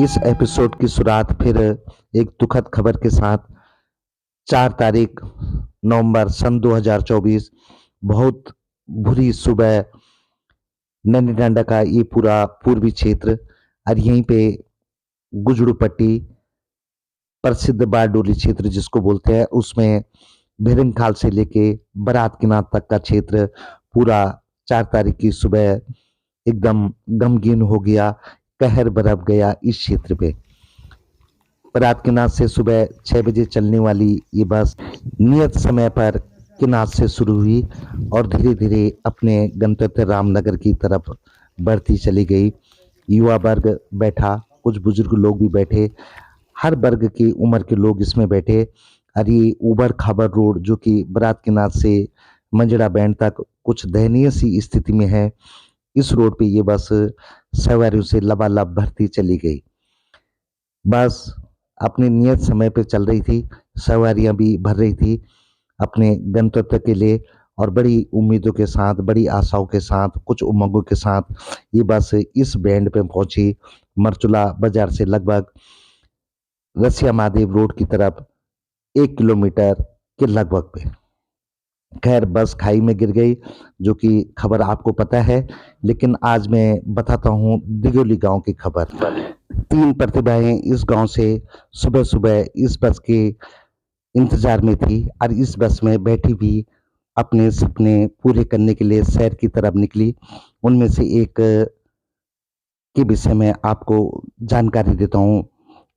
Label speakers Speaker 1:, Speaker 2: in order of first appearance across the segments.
Speaker 1: इस एपिसोड की शुरुआत फिर एक दुखद खबर के साथ 4 तारीख नवंबर सन 2024 बहुत बुरी सुबह नैनीडांडा का ये पूरा पूर्वी क्षेत्र और यहीं पे गुजरू पट्टी प्रसिद्ध बारडोली क्षेत्र जिसको बोलते हैं उसमें भेड़िंगखाल से लेके बारात किनार तक का क्षेत्र पूरा 4 तारीख की सुबह एकदम गमगीन हो गया, कहर बरप गया इस क्षेत्र पे। बारात किनार से सुबह 6 बजे चलने वाली ये बस नियत समय पर किनार से शुरू हुई और धीरे धीरे अपने गंतव्य रामनगर की तरफ बढ़ती चली गई। युवा वर्ग बैठा, कुछ बुजुर्ग लोग भी बैठे, हर वर्ग की उम्र के लोग इसमें बैठे और ये ऊबड़ खाबड़ रोड जो कि बारात किनार से मंजड़ा बैंड तक कुछ दयनीय सी स्थिति में है, इस रोड पे ये बस सवारियों से लबालब भरती चली गई। बस अपने नियत समय पे चल रही थी, सवारियां भी भर रही थी अपने गंतव्य के लिए और बड़ी उम्मीदों के साथ, बड़ी आशाओं के साथ, कुछ उमंगों के साथ ये बस इस बैंड पे पहुंची मरचुला बाजार से लगभग रसिया महादेव रोड की तरफ 1 किलोमीटर के लगभग पे। खैर बस खाई में गिर गई जो कि खबर आपको पता है, लेकिन आज मैं बताता हूँ दिगोली गांव की खबर। 3 प्रतिभाएं इस गांव से सुबह सुबह इस बस के इंतजार में थी और इस बस में बैठी भी अपने सपने पूरे करने के लिए शहर की तरफ निकली। उनमें से एक के विषय में आपको जानकारी देता हूँ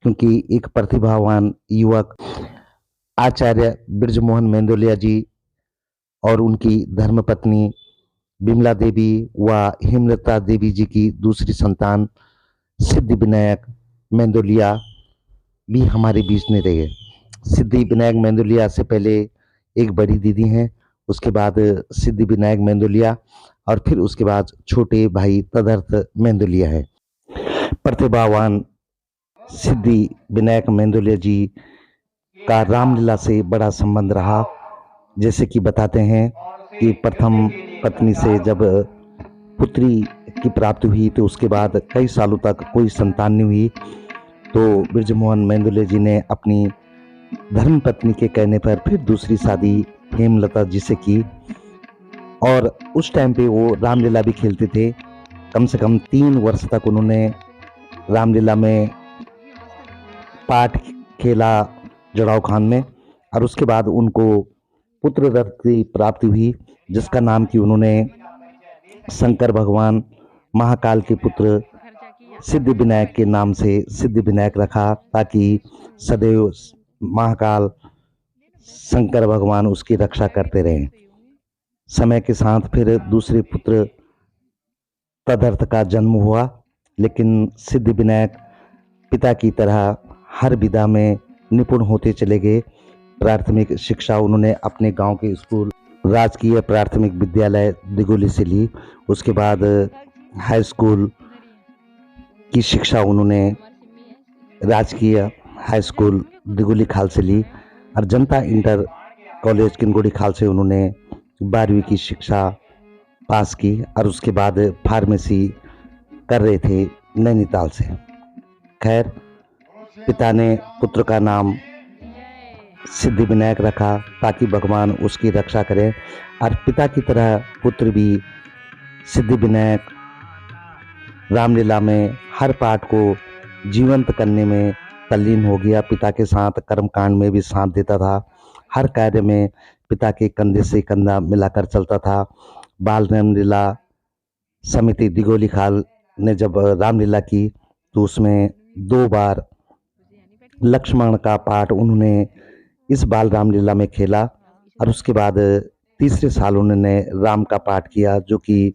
Speaker 1: क्योंकि एक प्रतिभावान युवक आचार्य ब्रजमोहन मेंदोलिया जी और उनकी धर्मपत्नी बिमला देवी व हेमलता देवी जी की दूसरी संतान सिद्धि विनायक मेंदोलिया भी हमारे बीच में रहे। सिद्धि विनायक मेंदोलिया से पहले एक बड़ी दीदी हैं, उसके बाद सिद्धि विनायक मेंदोलिया और फिर उसके बाद छोटे भाई तदर्थ मेंदोलिया है। प्रतिभावान सिद्धि विनायक मेंदोलिया जी का रामलीला से बड़ा संबंध रहा। जैसे कि बताते हैं कि प्रथम पत्नी से जब पुत्री की प्राप्ति हुई तो उसके बाद कई सालों तक कोई संतान नहीं हुई, तो ब्रजमोहन मेंदोलिया जी ने अपनी धर्म पत्नी के कहने पर फिर दूसरी शादी हेमलता जी से की और उस टाइम पे वो रामलीला भी खेलते थे। कम से कम 3 वर्ष तक उन्होंने रामलीला में पाठ खेला जड़ाव खान में और उसके बाद उनको पुत्र रथ की प्राप्ति हुई जिसका नाम कि उन्होंने शंकर भगवान महाकाल के पुत्र सिद्धि विनायक के नाम से सिद्धि विनायक रखा ताकि सदैव महाकाल शंकर भगवान उसकी रक्षा करते रहे। समय के साथ फिर दूसरे पुत्र तदर्थ का जन्म हुआ, लेकिन सिद्धि विनायक पिता की तरह हर विधा में निपुण होते चले गए। प्राथमिक शिक्षा उन्होंने अपने गांव के स्कूल राजकीय प्राथमिक विद्यालय दिगोली से ली। उसके बाद हाई स्कूल की शिक्षा उन्होंने राजकीय हाई स्कूल दिगोली खाल से ली और जनता इंटर कॉलेज किनगोड़ी खाल से उन्होंने 12वीं की शिक्षा पास की और उसके बाद फार्मेसी कर रहे थे नैनीताल से। खैर पिता ने पुत्र का नाम सिद्धि विनायक रखा ताकि भगवान उसकी रक्षा करें और पिता की तरह पुत्र भी सिद्धि विनायक रामलीला में हर पाठ को जीवंत करने में तल्लीन हो गया। पिता के साथ कर्मकांड में भी साथ देता था, हर कार्य में पिता के कंधे से कंधा मिलाकर चलता था। बाल रामलीला समिति दिगोली खाल ने जब रामलीला की तो उसमें 2 बार लक्ष्मण का पाठ उन्होंने इस बाल रामलीला में खेला और उसके बाद तीसरे साल उन्होंने राम का पाठ किया जो कि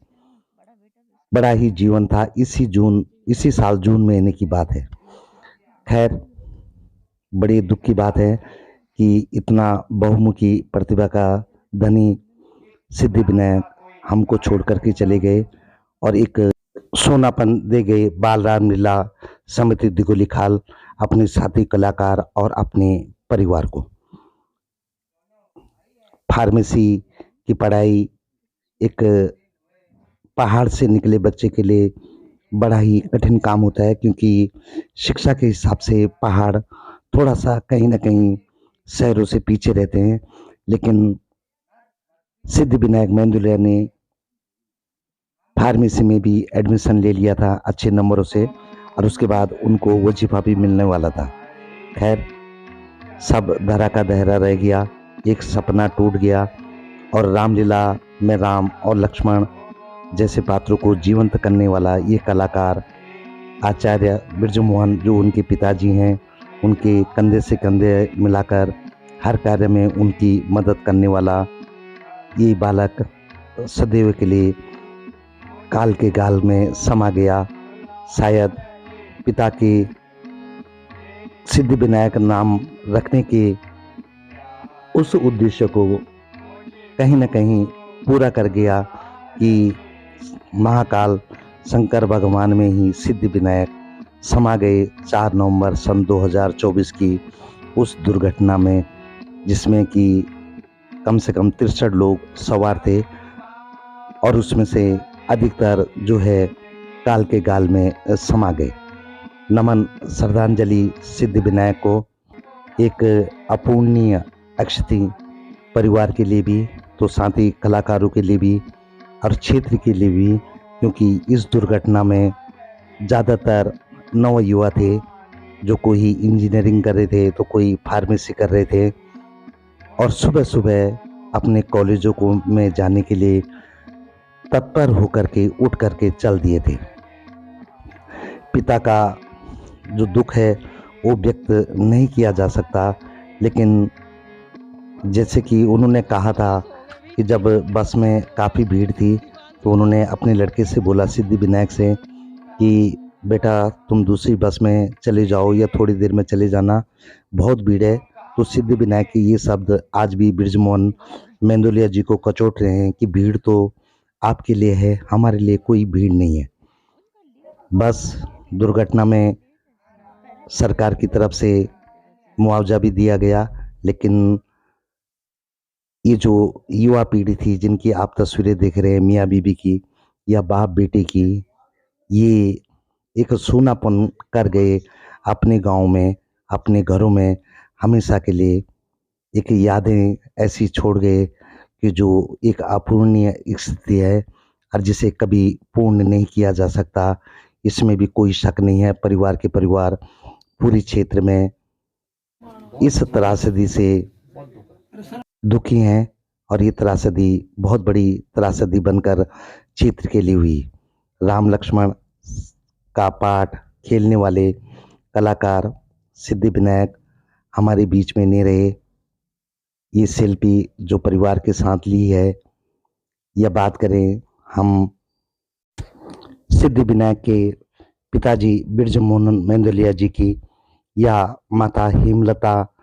Speaker 1: बड़ा ही जीवन था। इसी साल जून महीने की बात है। खैर बड़ी दुख की बात है कि इतना बहुमुखी प्रतिभा का धनी सिद्धि विनायक हमको छोड़ करके चले गए और एक सोनापन दे गए बाल रामलीला समिति दिगोली खाल अपने साथी कलाकार और अपने परिवार को। फार्मेसी की पढ़ाई एक पहाड़ से निकले बच्चे के लिए बड़ा ही कठिन काम होता है, क्योंकि शिक्षा के हिसाब से पहाड़ थोड़ा-सा कहीं न कहीं शहरों से पीछे रहते हैं। लेकिन सिद्धिविनायक मेंदुलिया ने फार्मेसी में भी एडमिशन ले लिया था अच्छे नंबरों से, और उसके बाद उनको वजीफ़ा भी मिलने वाला था। ख़ैर, सब धरा का धरा रह गया, एक सपना टूट गया, और रामलीला में राम और लक्ष्मण जैसे पात्रों को जीवंत करने वाला ये कलाकार आचार्य बिरजू मोहन, जो उनके पिताजी हैं, उनके कंधे से कंधे मिलाकर हर कार्य में उनकी मदद करने वाला ये बालक सदैव के लिए काल के गाल में समा गया। शायद पिता के सिद्धिविनायक नाम रखने के उस उद्देश्य को कहीं न कहीं पूरा कर गया कि महाकाल शंकर भगवान में ही सिद्धिविनायक समा गए 4 नवंबर सन 2024 की उस दुर्घटना में, जिसमें कि कम से कम 63 लोग सवार थे, और उसमें से अधिकतर जो है काल के गाल में समा गए। नमन, श्रद्धांजलि सिद्धिविनायक को, एक अपूर्णीय क्षति परिवार के लिए भी, तो साथ ही कलाकारों के लिए भी और क्षेत्र के लिए भी, क्योंकि इस दुर्घटना में ज़्यादातर नवयुवा थे, जो कोई इंजीनियरिंग कर रहे थे तो कोई फार्मेसी कर रहे थे, और सुबह-सुबह अपने कॉलेजों को में जाने के लिए तत्पर होकर के उठ करके चल दिए थे। पिता का जो दुख है वो व्यक्त नहीं किया जा सकता, लेकिन जैसे कि उन्होंने कहा था कि जब बस में काफ़ी भीड़ थी, तो उन्होंने अपने लड़के से बोला, सिद्धिविनायक से, कि बेटा तुम दूसरी बस में चले जाओ या थोड़ी देर में चले जाना, बहुत भीड़ है। तो सिद्धिविनायक के ये शब्द आज भी बिरजू मोहन मेंदुलिया जी को कचोट रहे हैं कि भीड़ तो आपके लिए है, हमारे लिए कोई भीड़ नहीं है। बस दुर्घटना में सरकार की तरफ से मुआवजा भी दिया गया, लेकिन ये जो युवा पीढ़ी थी जिनकी आप तस्वीरें देख रहे हैं, मियाँ बीबी की या बाप बेटे की, ये एक सूनापन कर गए अपने गांव में, अपने घरों में, हमेशा के लिए एक यादें ऐसी छोड़ गए कि जो एक अपूर्णीय स्थिति है, और जिसे कभी पूर्ण नहीं किया जा सकता। इसमें भी कोई शक नहीं है, परिवार के परिवार पूरी क्षेत्र में इस त्रासदी से दुखी हैं, और ये त्रासदी बहुत बड़ी त्रासदी बनकर क्षेत्र के लिए हुई। राम लक्ष्मण का पाठ खेलने वाले कलाकार सिद्धिविनायक हमारे बीच में नहीं रहे। ये सेल्फी जो परिवार के साथ ली है, या बात करें हम सिद्धिविनायक के पिताजी बिरजू मोहन मेंदुलिया जी की, या माता हेमलता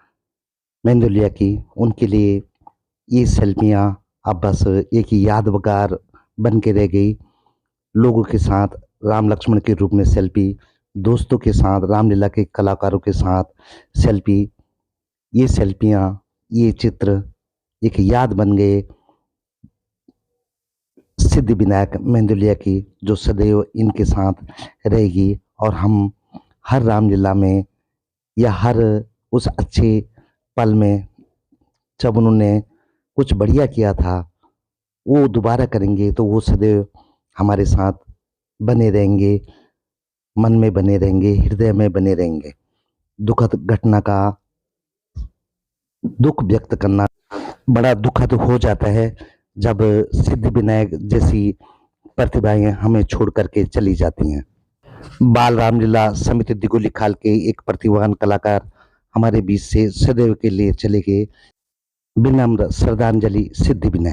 Speaker 1: मेंदुलिया की, उनके लिए ये सेल्फियाँ अब बस एक यादगार बन के रह गई। लोगों के साथ राम लक्ष्मण के रूप में सेल्फी, दोस्तों के साथ, रामलीला के कलाकारों के साथ सेल्फी, ये सेल्फियाँ, ये चित्र एक याद बन गए सिद्धिविनायक मेंदुलिया की, जो सदैव इनके साथ रहेगी। और हम हर रामलीला में या हर उस अच्छे पल में जब उन्होंने कुछ बढ़िया किया था, वो दोबारा करेंगे, तो वो सदैव हमारे साथ बने रहेंगे, मन में बने रहेंगे, हृदय में बने रहेंगे। दुखद घटना का दुख व्यक्त करना बड़ा दुखद हो जाता है जब सिद्धिविनायक जैसी प्रतिभाएं हमें छोड़ करके चली जाती हैं। बाल रामलीला समिति दिगोली खाल के एक प्रतिभावान कलाकार हमारे बीच से सदैव के लिए चले गए। विनम्र श्रद्धांजलि सिद्धिविनायक।